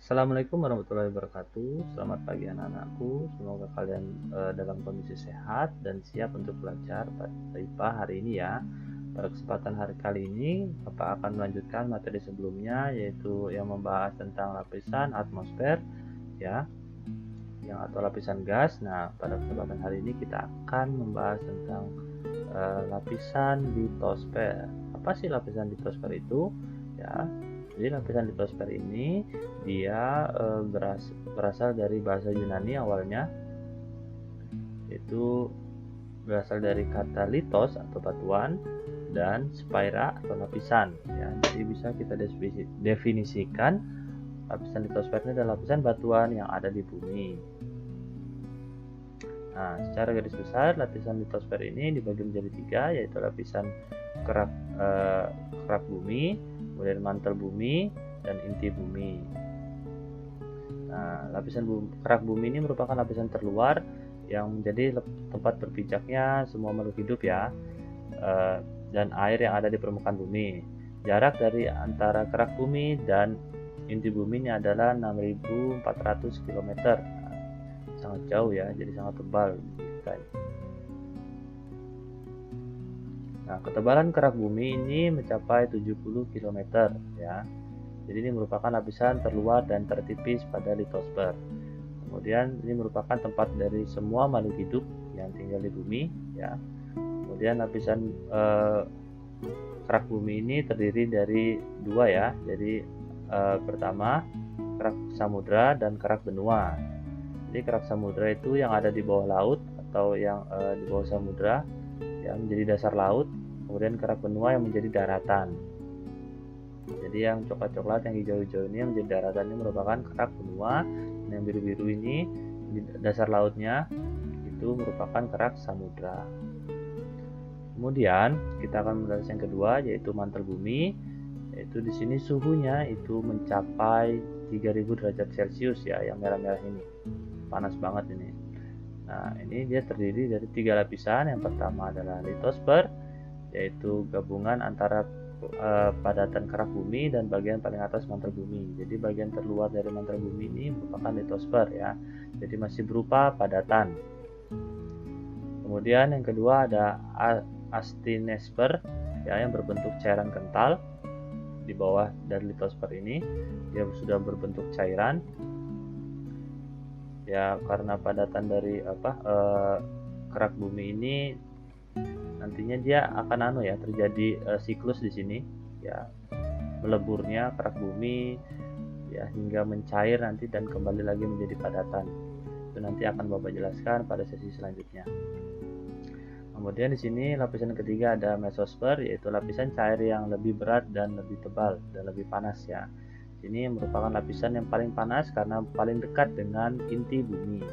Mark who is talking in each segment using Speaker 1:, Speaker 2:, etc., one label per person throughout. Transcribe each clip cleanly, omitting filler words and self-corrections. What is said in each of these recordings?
Speaker 1: Assalamualaikum warahmatullahi wabarakatuh. Selamat pagi anak-anakku. Semoga kalian dalam kondisi sehat dan siap untuk belajar IPA hari ini ya. Pada kesempatan hari kali ini, Bapak akan melanjutkan materi sebelumnya, yaitu yang membahas tentang lapisan atmosfer ya, yang atau lapisan gas. Nah, pada kesempatan hari ini kita akan membahas tentang lapisan litosfer. Apa sih lapisan litosfer itu? Ya, jadi lapisan litosfer ini dia berasal dari bahasa Yunani awalnya, yaitu berasal dari kata litos atau batuan dan sphaira atau lapisan. Ya, jadi bisa kita definisikan lapisan litosfer ini adalah lapisan batuan yang ada di bumi. Nah, secara garis besar lapisan litosfer ini dibagi menjadi tiga, yaitu lapisan kerak bumi, kemudian mantel bumi, dan inti bumi. Nah, lapisan kerak bumi ini merupakan lapisan terluar yang menjadi tempat berpijaknya semua makhluk hidup ya, dan air yang ada di permukaan bumi. Jarak dari antara kerak bumi dan inti bumi ini adalah 6.400 km. Sangat jauh ya, jadi sangat tebal. Nah, ketebalan kerak bumi ini mencapai 70 km ya. Jadi ini merupakan lapisan terluar dan tertipis pada litosfer. Kemudian ini merupakan tempat dari semua makhluk hidup yang tinggal di bumi ya. Kemudian lapisan kerak bumi ini terdiri dari dua ya. Jadi pertama kerak samudra dan kerak benua. Jadi kerak samudra itu yang ada di bawah laut atau yang di bawah samudra yang menjadi dasar laut, kemudian kerak benua yang menjadi daratan. Jadi yang coklat-coklat, yang hijau-hijau ini yang menjadi daratan ini merupakan kerak benua, dan yang biru-biru ini di dasar lautnya itu merupakan kerak samudra. Kemudian kita akan membahas yang kedua, yaitu mantel bumi. Yaitu di sini suhunya itu mencapai 3000 derajat Celcius ya, yang merah-merah ini. Panas banget ini. Nah, ini dia terdiri dari tiga lapisan. Yang pertama adalah litosfer, yaitu gabungan antara padatan kerak bumi dan bagian paling atas mantel bumi. Jadi bagian terluar dari mantel bumi ini merupakan litosfer ya. Jadi masih berupa padatan. Kemudian yang kedua ada astinosfer ya, yang berbentuk cairan kental. Di bawah dari litosfer ini dia sudah berbentuk cairan. Ya, karena padatan dari kerak bumi ini nantinya dia akan terjadi siklus di sini ya, meleburnya kerak bumi ya hingga mencair nanti dan kembali lagi menjadi padatan. Itu nanti akan Bapak jelaskan pada sesi selanjutnya. Kemudian di sini lapisan ketiga ada mesosfer, yaitu lapisan cair yang lebih berat dan lebih tebal dan lebih panas ya. Ini merupakan lapisan yang paling panas karena paling dekat dengan inti bumi.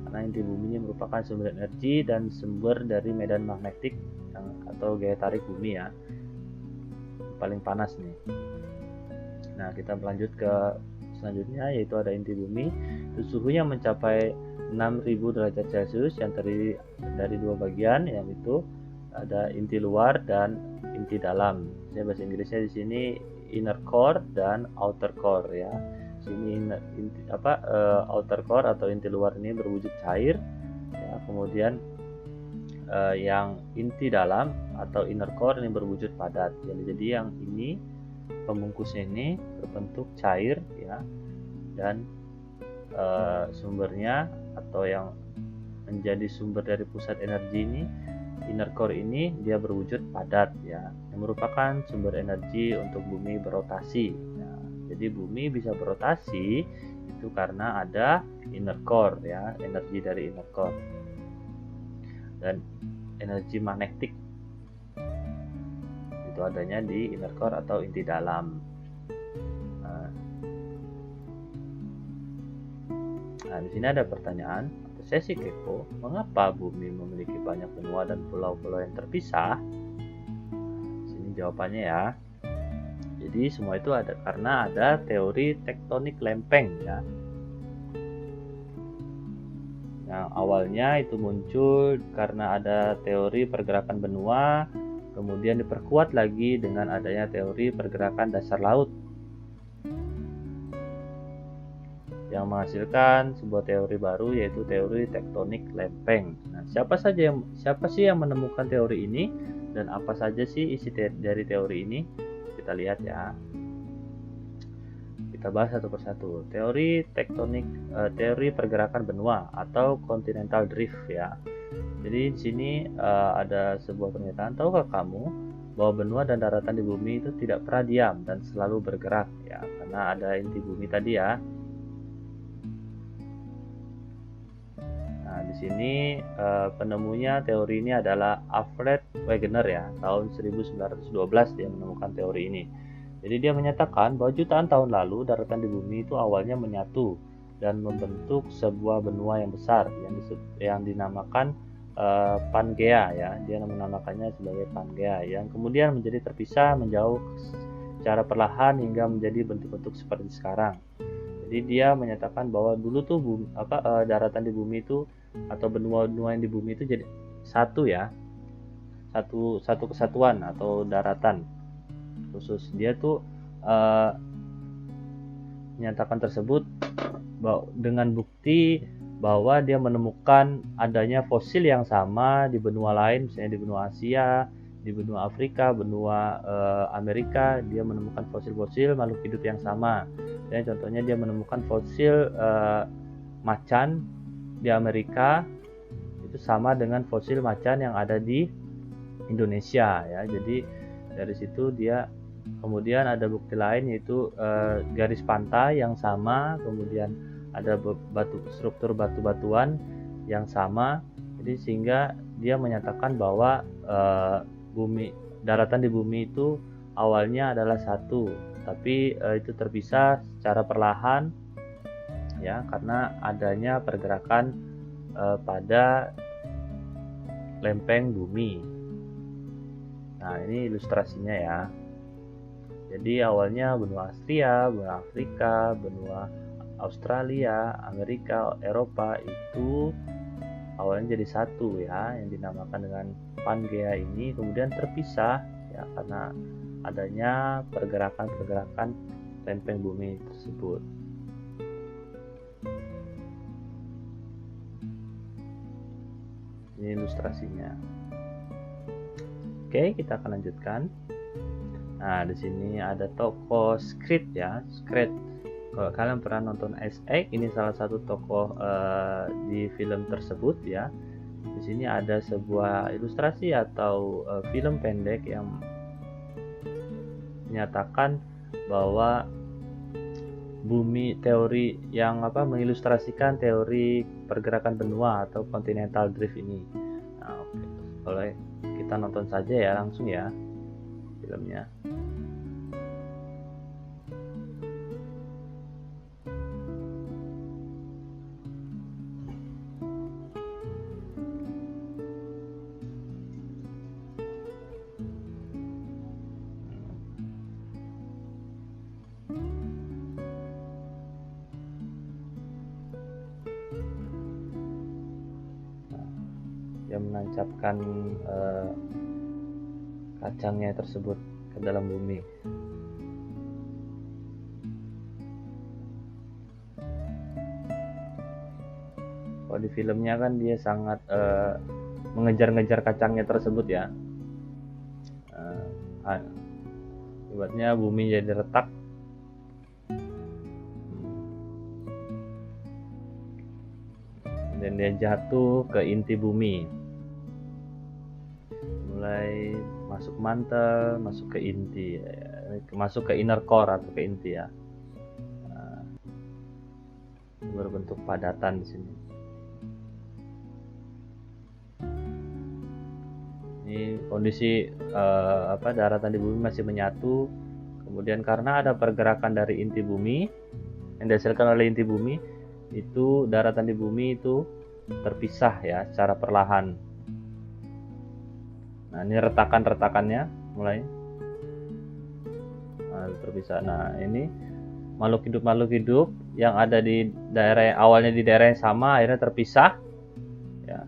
Speaker 1: Karena inti bumi ini merupakan sumber energi dan sumber dari medan magnetik atau gaya tarik bumi ya. Paling panas nih. Nah, kita berlanjut ke selanjutnya, yaitu ada inti bumi. Itu suhunya mencapai 6000 derajat Celcius yang terdiri dari dua bagian, yaitu ada inti luar dan inti dalam. Bahasa Inggrisnya di sini inner core dan outer core ya. Sini outer core atau inti luar ini berwujud cair ya. Kemudian yang inti dalam atau inner core ini berwujud padat. Jadi yang ini pembungkusnya ini berbentuk cair ya, dan sumbernya atau yang menjadi sumber dari pusat energi ini, inner core ini dia berwujud padat ya, yang merupakan sumber energi untuk bumi berotasi ya. Jadi bumi bisa berotasi itu karena ada inner core ya, energi dari inner core dan energi magnetik itu adanya di inner core atau inti dalam. Nah, di sini ada pertanyaan atau sesi kepo, mengapa bumi memiliki banyak benua dan pulau-pulau yang terpisah? Sini jawabannya ya. Jadi semua itu ada karena ada teori tektonik lempeng ya. Yang awalnya itu muncul karena ada teori pergerakan benua, kemudian diperkuat lagi dengan adanya teori pergerakan dasar laut. yang menghasilkan sebuah teori baru, yaitu teori tektonik lempeng. Nah, siapa sih yang menemukan teori ini dan apa saja sih isi dari teori ini? Kita lihat ya. Kita bahas satu persatu. Teori tektonik, teori pergerakan benua atau continental drift ya. Jadi di sini ada sebuah pernyataan, tahukah kamu bahwa benua dan daratan di bumi itu tidak pernah diam dan selalu bergerak ya, karena ada inti bumi tadi ya. Nah, di sini penemunya teori ini adalah Alfred Wegener ya, tahun 1912 dia menemukan teori ini. Jadi dia menyatakan bahwa jutaan tahun lalu daratan di bumi itu awalnya menyatu dan membentuk sebuah benua yang besar yang dinamakan Pangea ya. Dia menamakannya sebagai Pangea yang kemudian menjadi terpisah menjauh secara perlahan hingga menjadi bentuk-bentuk seperti sekarang. Jadi dia menyatakan bahwa dulu tuh daratan di bumi itu atau benua-benua yang di bumi itu jadi satu ya, satu kesatuan atau daratan khusus. Dia tuh menyatakan tersebut dengan bukti bahwa dia menemukan adanya fosil yang sama di benua lain, misalnya di benua Asia, di benua Afrika, benua Amerika. Dia menemukan fosil-fosil makhluk hidup yang sama. Dan contohnya dia menemukan fosil macan di Amerika itu sama dengan fosil macan yang ada di Indonesia ya. Jadi dari situ dia kemudian ada bukti lain, yaitu garis pantai yang sama, kemudian ada struktur batu-batuan yang sama. Jadi sehingga dia menyatakan bahwa daratan di bumi itu awalnya adalah satu, tapi itu terpisah secara perlahan ya, karena adanya pergerakan pada lempeng bumi. Nah, ini ilustrasinya ya. Jadi awalnya benua Asia, benua Afrika, benua Australia, Amerika, Eropa itu awalnya jadi satu ya, yang dinamakan dengan Pangea ini, kemudian terpisah ya karena adanya pergerakan-pergerakan lempeng bumi tersebut. Ini ilustrasinya. Oke, kita akan lanjutkan. Nah, di sini ada tokoh Screed ya, Screed. Kalau kalian pernah nonton Ice Age, ini salah satu tokoh di film tersebut ya. Di sini ada sebuah ilustrasi atau film pendek yang menyatakan bahwa teori yang mengilustrasikan teori pergerakan benua atau continental drift ini. Nah, boleh kita nonton saja ya langsung ya filmnya. Yang menancapkan kacangnya tersebut ke dalam bumi. Kalau di filmnya kan dia sangat mengejar-ngejar kacangnya tersebut ya. Akibatnya bumi jadi retak. Dan dia jatuh ke inti bumi. Mulai masuk mantel, masuk ke inti, masuk ke inner core atau ke inti ya. Berbentuk padatan di sini. Ini kondisi daratan di bumi masih menyatu. Kemudian karena ada pergerakan dari inti bumi yang dihasilkan oleh inti bumi, itu daratan di bumi itu terpisah ya secara perlahan. Nah, ini retakan-retakannya mulai terpisah. Nah, ini makhluk hidup yang ada di daerah awalnya di daerah yang sama akhirnya terpisah ya.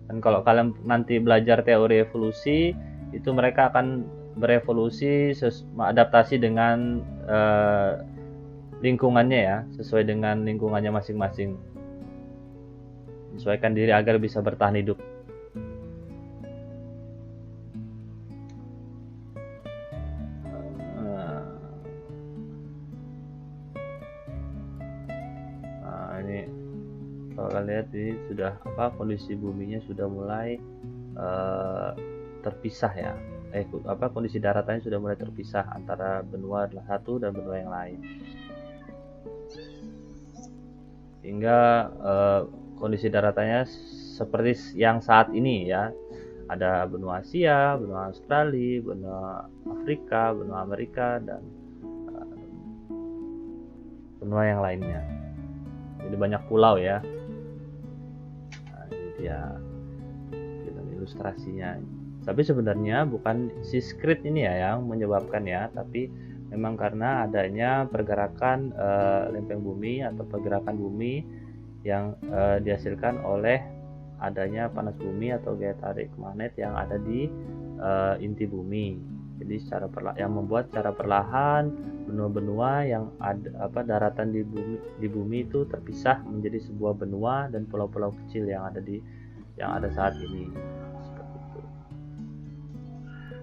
Speaker 1: Dan kalau kalian nanti belajar teori evolusi, itu mereka akan berevolusi adaptasi dengan lingkungannya ya, sesuai dengan lingkungannya masing-masing, menyesuaikan diri agar bisa bertahan hidup. Nah, ini kalau kalian lihat ini sudah kondisi buminya sudah mulai terpisah ya. Kondisi daratannya sudah mulai terpisah antara benua satu dan benua yang lain. Hingga kondisi daratannya seperti yang saat ini ya. Ada benua Asia, benua Australia, benua Afrika, benua Amerika, dan benua yang lainnya. Jadi banyak pulau ya. Nah, ini dia dengan ilustrasinya. Tapi sebenarnya bukan si Skrit ini ya yang menyebabkan ya, tapi memang karena adanya pergerakan lempeng bumi atau pergerakan bumi yang dihasilkan oleh adanya panas bumi atau gaya tarik magnet yang ada di inti bumi. Jadi yang membuat secara perlahan benua-benua yang ada daratan di bumi itu terpisah menjadi sebuah benua dan pulau-pulau kecil yang ada saat ini. Seperti itu.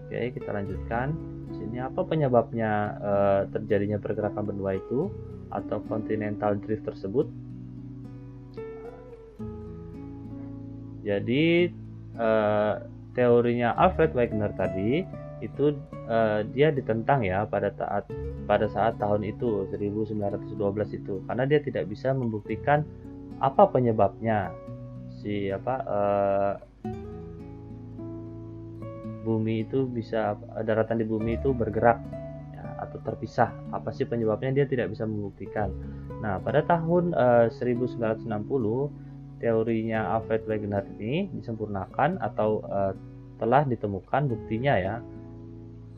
Speaker 1: Oke, kita lanjutkan. Sini apa penyebabnya terjadinya pergerakan benua itu atau continental drift tersebut? Jadi teorinya Alfred Wegener tadi itu dia ditentang ya pada saat tahun itu 1912 itu, karena dia tidak bisa membuktikan apa penyebabnya bumi itu bisa daratan di bumi itu bergerak ya, atau terpisah. Apa sih penyebabnya, dia tidak bisa membuktikan. Nah, pada tahun 1960 teorinya Alfred Wegener ini disempurnakan atau telah ditemukan buktinya ya,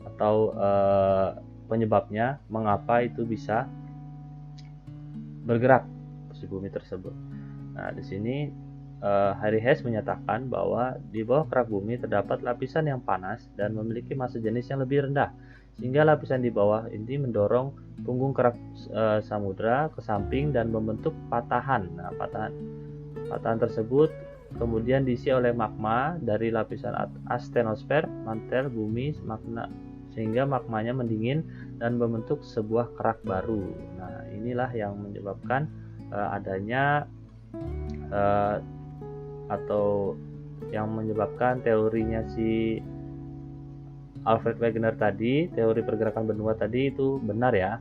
Speaker 1: atau penyebabnya mengapa itu bisa bergerak si bumi tersebut. Nah, di sini Harry Hess menyatakan bahwa di bawah kerak bumi terdapat lapisan yang panas dan memiliki massa jenis yang lebih rendah, sehingga lapisan di bawah ini mendorong punggung kerak samudra ke samping dan membentuk patahan. Nah, patahan tersebut kemudian diisi oleh magma dari lapisan astenosfer, mantel bumi, sehingga magmanya mendingin dan membentuk sebuah kerak baru. Nah, inilah yang menyebabkan adanya atau yang menyebabkan teorinya si Alfred Wegener tadi, teori pergerakan benua tadi itu benar ya.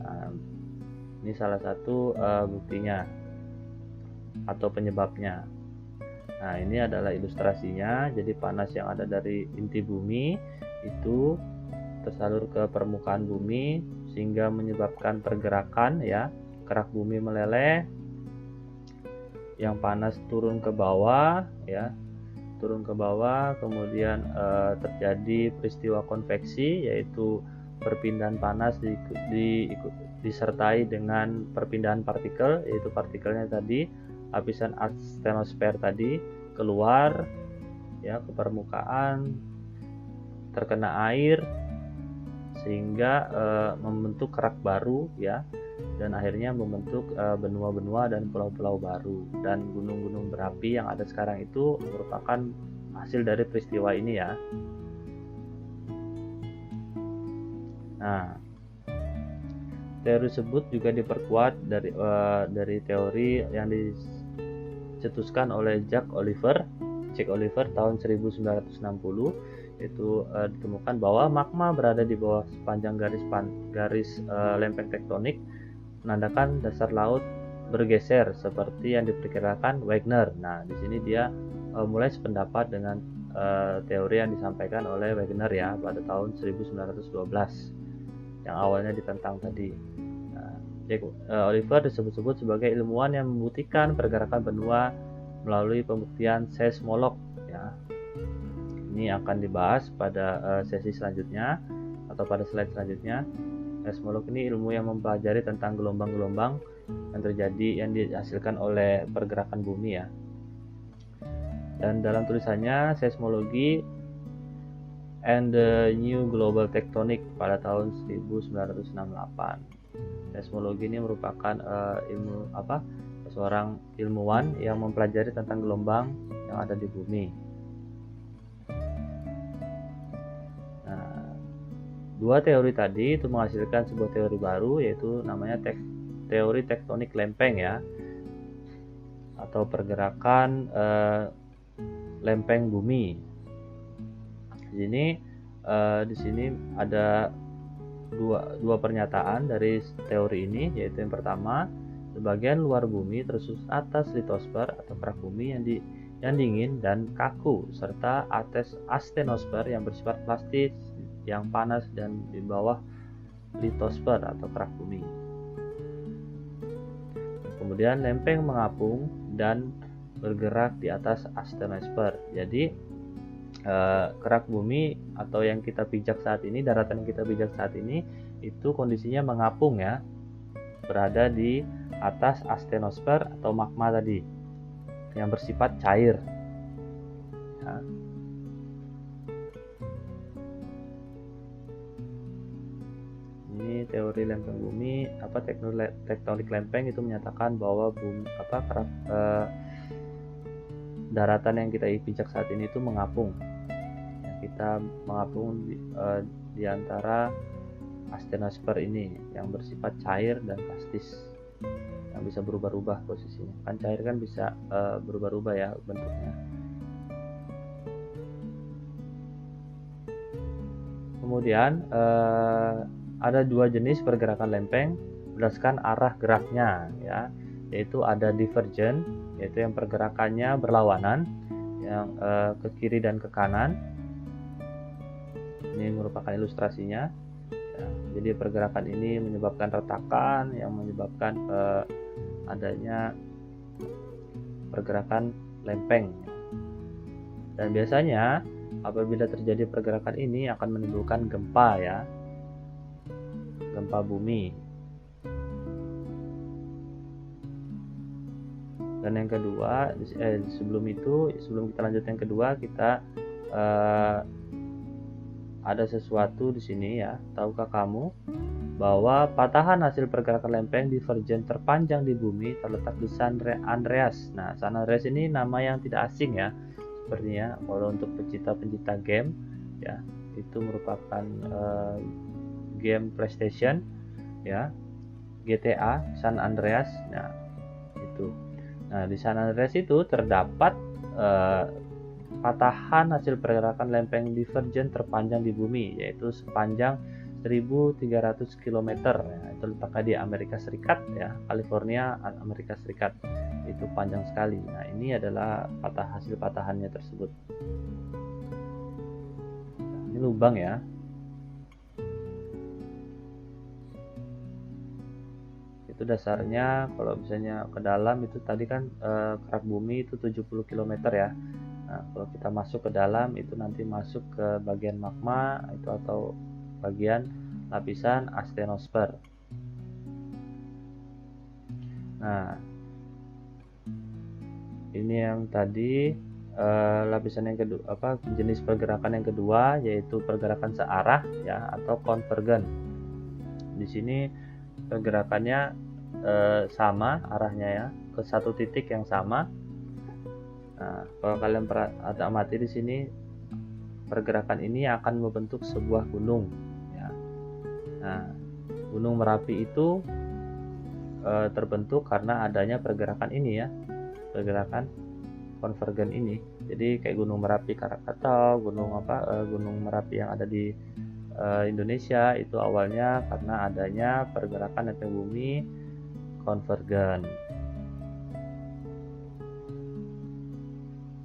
Speaker 1: Nah, ini salah satu buktinya atau penyebabnya. Nah, ini adalah ilustrasinya. Jadi panas yang ada dari inti bumi itu tersalur ke permukaan bumi sehingga menyebabkan pergerakan ya, kerak bumi meleleh, yang panas turun ke bawah ya, kemudian terjadi peristiwa konveksi, yaitu perpindahan panas disertai dengan perpindahan partikel, yaitu partikelnya tadi lapisan astenosfer tadi keluar ya ke permukaan, terkena air sehingga membentuk kerak baru ya, dan akhirnya membentuk benua-benua dan pulau-pulau baru, dan gunung-gunung berapi yang ada sekarang itu merupakan hasil dari peristiwa ini ya. Nah, teori tersebut juga diperkuat dari teori yang dicetuskan oleh Jack Oliver tahun 1960, yaitu ditemukan bahwa magma berada di bawah sepanjang garis lempeng tektonik, menandakan dasar laut bergeser seperti yang diperkirakan Wegener. Nah, di sini dia mulai sependapat dengan teori yang disampaikan oleh Wegener ya pada tahun 1912 yang awalnya ditentang tadi. Jack Oliver disebut-sebut sebagai ilmuwan yang membuktikan pergerakan benua melalui pembuktian seismolog ya. Ini akan dibahas pada sesi selanjutnya atau pada slide selanjutnya. Seismolog ini ilmu yang mempelajari tentang gelombang-gelombang yang dihasilkan oleh pergerakan bumi ya. Dan dalam tulisannya, seismologi and the New Global Tectonic pada tahun 1968. Seismologi ini merupakan seorang ilmuwan yang mempelajari tentang gelombang yang ada di bumi. Nah, dua teori tadi itu menghasilkan sebuah teori baru, yaitu namanya teori tektonik lempeng ya, atau pergerakan lempeng bumi. Di sini ada dua pernyataan dari teori ini, yaitu yang pertama, sebagian luar bumi tersusun atas litosfer atau kerak bumi yang dingin dan kaku, serta atas astenosfer yang bersifat plastis yang panas dan di bawah litosfer atau kerak bumi. Kemudian lempeng mengapung dan bergerak di atas astenosfer. Jadi kerak bumi atau yang kita pijak saat ini, daratan yang kita pijak saat ini, itu kondisinya mengapung ya, berada di atas astenosfer atau magma tadi yang bersifat cair ya. Ini teori lempeng bumi, tektonik lempeng itu menyatakan bahwa bumi daratan yang kita pijak saat ini itu mengapung. Kita mengapung di antara astenosfer ini yang bersifat cair dan plastis, yang bisa berubah-ubah posisinya. Kan cair kan bisa berubah-ubah ya bentuknya. Kemudian ada dua jenis pergerakan lempeng berdasarkan arah geraknya ya, yaitu ada divergent, yaitu yang pergerakannya berlawanan, yang ke kiri dan ke kanan. Ini merupakan ilustrasinya ya. Jadi pergerakan ini menyebabkan retakan yang menyebabkan adanya pergerakan lempeng, dan biasanya apabila terjadi pergerakan ini akan menimbulkan gempa ya, gempa bumi. Dan yang kedua, sebelum kita lanjut yang kedua, kita ada sesuatu di sini ya. Tahukah kamu bahwa patahan hasil pergerakan lempeng divergen terpanjang di bumi terletak di San Andreas. Nah, San Andreas ini nama yang tidak asing ya, sepertinya kalau untuk pencinta game ya, itu merupakan game PlayStation ya, GTA San Andreas. Nah, itu. Nah, di San Andreas itu terdapat patahan hasil pergerakan lempeng divergen terpanjang di bumi, yaitu sepanjang 1.300 km ya, itu letaknya di Amerika Serikat ya, California, Amerika Serikat. Itu panjang sekali. Nah, ini adalah hasil patahannya tersebut. Nah, ini lubang ya. Itu dasarnya kalau misalnya ke dalam itu tadi kan kerak bumi itu 70 km ya. Nah, kalau kita masuk ke dalam itu nanti masuk ke bagian magma itu atau bagian lapisan astenosfer. Nah, ini yang tadi lapisan yang kedua, jenis pergerakan yang kedua, yaitu pergerakan searah ya atau konvergen. Di sini pergerakannya sama arahnya ya, ke satu titik yang sama. Nah, kalau kalian amati di sini, pergerakan ini akan membentuk sebuah gunung ya. Nah, Gunung Merapi itu terbentuk karena adanya pergerakan ini ya, pergerakan konvergen ini. Jadi kayak Gunung Merapi Krakatau, Gunung Merapi yang ada di Indonesia itu awalnya karena adanya pergerakan lempeng bumi konvergen.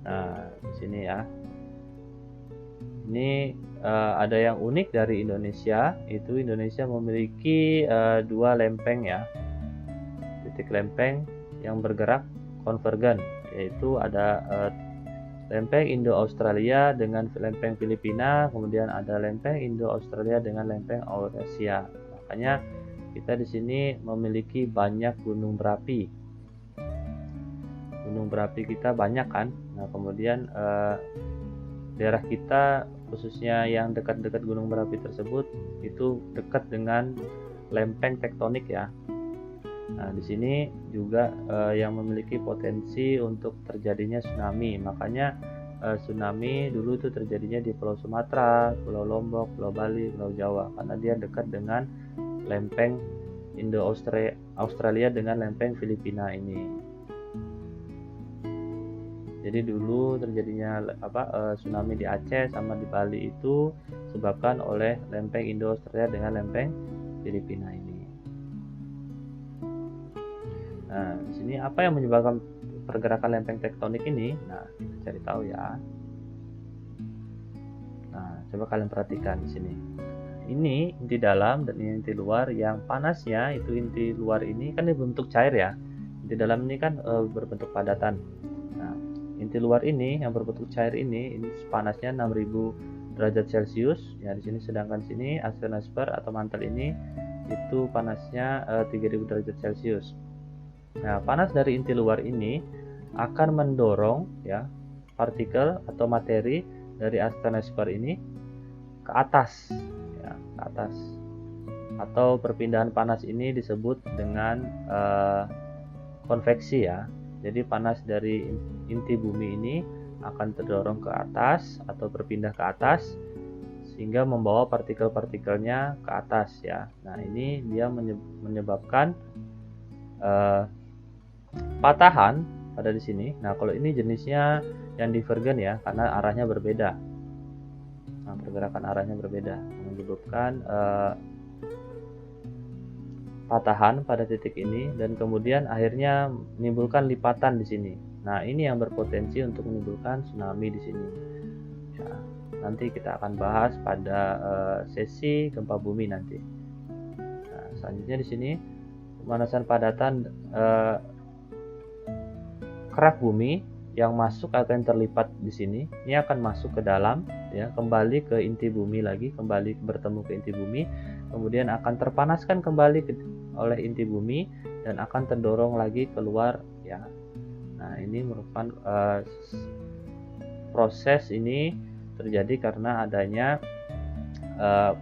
Speaker 1: Nah, di sini ya. Ini ada yang unik dari Indonesia, itu Indonesia memiliki dua lempeng ya, titik lempeng yang bergerak konvergen, yaitu ada lempeng Indo-Australia dengan lempeng Filipina, kemudian ada lempeng Indo-Australia dengan lempeng Eurasia. Makanya kita di sini memiliki banyak gunung berapi. Gunung berapi kita banyak kan. Nah, kemudian daerah kita khususnya yang dekat-dekat gunung berapi tersebut itu dekat dengan lempeng tektonik ya. Nah, di sini juga yang memiliki potensi untuk terjadinya tsunami. Makanya tsunami dulu itu terjadinya di Pulau Sumatera, Pulau Lombok, Pulau Bali, Pulau Jawa, karena dia dekat dengan lempeng Indo-Australia dengan lempeng Filipina ini. Jadi dulu terjadinya tsunami di Aceh sama di Bali itu disebabkan oleh lempeng Indo-Australia dengan lempeng Filipina ini. Nah, di sini apa yang menyebabkan pergerakan lempeng tektonik ini? Nah, kita cari tahu ya. Nah, coba kalian perhatikan di sini. Ini inti dalam dan ini inti luar. Yang panasnya itu inti luar ini kan berbentuk cair ya. Inti dalam ini kan berbentuk padatan. Nah, inti luar ini yang berbentuk cair ini panasnya 6000 derajat Celcius. Ya, di sini sedangkan sini astronosfer atau mantel ini itu panasnya 3000 derajat Celcius. Nah, panas dari inti luar ini akan mendorong ya partikel atau materi dari astronosfer ini ke atas ya, ke atas. Atau perpindahan panas ini disebut dengan konveksi ya. Jadi panas dari inti bumi ini akan terdorong ke atas atau berpindah ke atas sehingga membawa partikel-partikelnya ke atas ya. Nah, ini dia menyebabkan patahan pada di sini. Nah, kalau ini jenisnya yang divergen ya, karena arahnya berbeda. Nah, pergerakan arahnya berbeda, menyebabkan patahan pada titik ini dan kemudian akhirnya menimbulkan lipatan di sini. Nah, ini yang berpotensi untuk menimbulkan tsunami di sini. Ya, nanti kita akan bahas pada sesi gempa bumi nanti. Nah, selanjutnya di sini pemanasan padatan kerak bumi yang masuk akan terlipat di sini. Ini akan masuk ke dalam, ya, kembali ke inti bumi lagi, kembali bertemu ke inti bumi, kemudian akan terpanaskan kembali oleh inti bumi dan akan terdorong lagi keluar, ya. Nah, ini merupakan proses ini terjadi karena adanya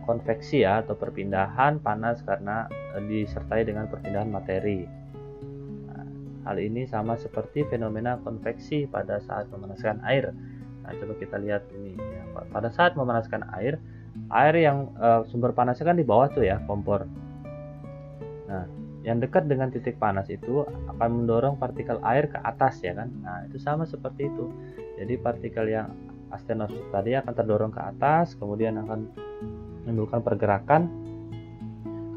Speaker 1: konveksi ya atau perpindahan panas karena disertai dengan perpindahan materi. Hal ini sama seperti fenomena konveksi pada saat memanaskan air. Nah, coba kita lihat ini. Ya. Pada saat memanaskan air yang sumber panasnya kan di bawah tuh ya, kompor. Nah, yang dekat dengan titik panas itu akan mendorong partikel air ke atas ya kan. Nah, itu sama seperti itu. Jadi partikel yang astronosfer tadi akan terdorong ke atas, kemudian akan menimbulkan pergerakan.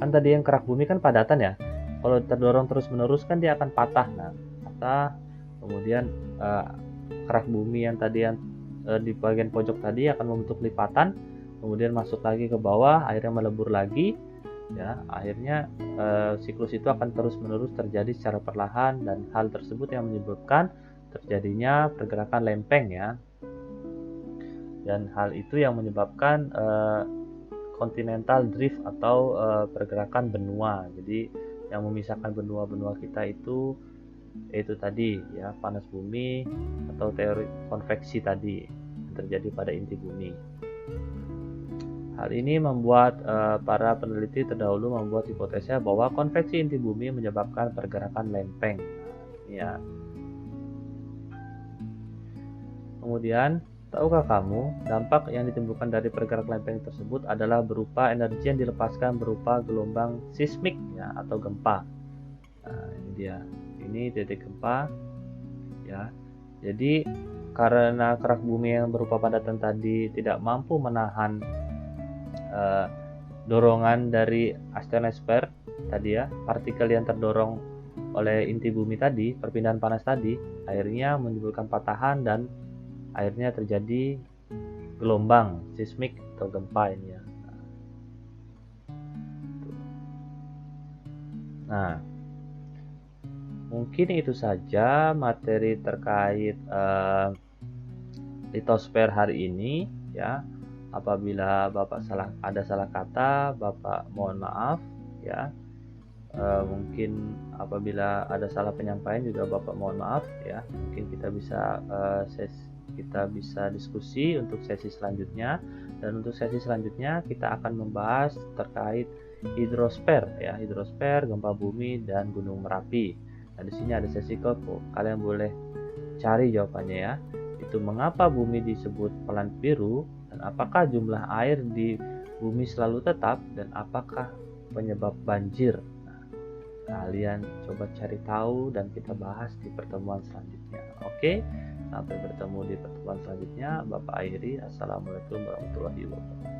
Speaker 1: Kan tadi yang kerak bumi kan padatan ya. Kalau terdorong terus-menerus kan dia akan patah. Nah, patah, kemudian kerak bumi yang tadi yang di bagian pojok tadi akan membentuk lipatan, kemudian masuk lagi ke bawah, akhirnya melebur lagi. Ya, akhirnya siklus itu akan terus-menerus terjadi secara perlahan dan hal tersebut yang menyebabkan terjadinya pergerakan lempeng ya. Dan hal itu yang menyebabkan continental drift atau pergerakan benua. Jadi yang memisahkan benua-benua kita itu tadi ya, panas bumi atau teori konveksi tadi yang terjadi pada inti bumi. Hal ini membuat para peneliti terdahulu membuat hipotesa bahwa konveksi inti bumi menyebabkan pergerakan lempeng. Ya. Kemudian, tahukah kamu dampak yang ditimbulkan dari pergerakan lempeng tersebut adalah berupa energi yang dilepaskan berupa gelombang seismik ya atau gempa. Nah, ini dia. Ini titik gempa ya. Jadi karena kerak bumi yang berupa padatan tadi tidak mampu menahan dorongan dari astronosfer tadi ya, partikel yang terdorong oleh inti bumi tadi, perpindahan panas tadi, akhirnya menimbulkan patahan dan akhirnya terjadi gelombang seismik atau gempa ini ya. Nah, mungkin itu saja materi terkait litosfer hari ini ya. Apabila Bapak ada salah kata, Bapak mohon maaf ya. Mungkin apabila ada salah penyampaian juga Bapak mohon maaf ya. Mungkin kita bisa kita bisa diskusi untuk sesi selanjutnya. Dan untuk sesi selanjutnya kita akan membahas terkait hidrosfer ya, hidrosfer, gempa bumi dan Gunung Merapi. Nah, di sini ada sesi kepo. Kalian boleh cari jawabannya ya. Itu mengapa bumi disebut planet biru, dan apakah jumlah air di bumi selalu tetap, dan apakah penyebab banjir. Nah, kalian coba cari tahu dan kita bahas di pertemuan selanjutnya. Oke, sampai bertemu di pertemuan selanjutnya. Bapak akhiri, assalamualaikum warahmatullahi wabarakatuh.